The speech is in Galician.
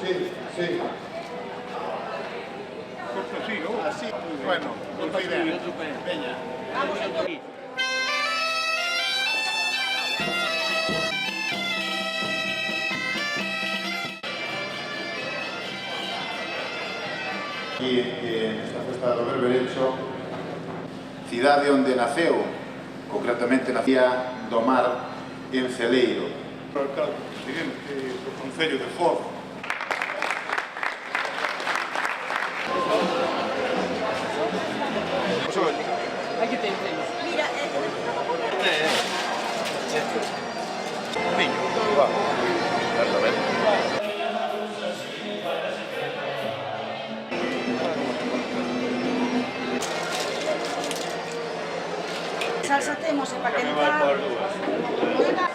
Sí, sí. Corto así, ¿no? Así, bueno, otra idea. Veña. Vamos entonces. Aquí nesta festa do Berberecho, cidade onde naceu, concretamente nacía do mar en Celeiro. O alcalde presidente do Concello de Foz. Aquí temos. Mira, Niño. salsa temos e para quentar. Oiga,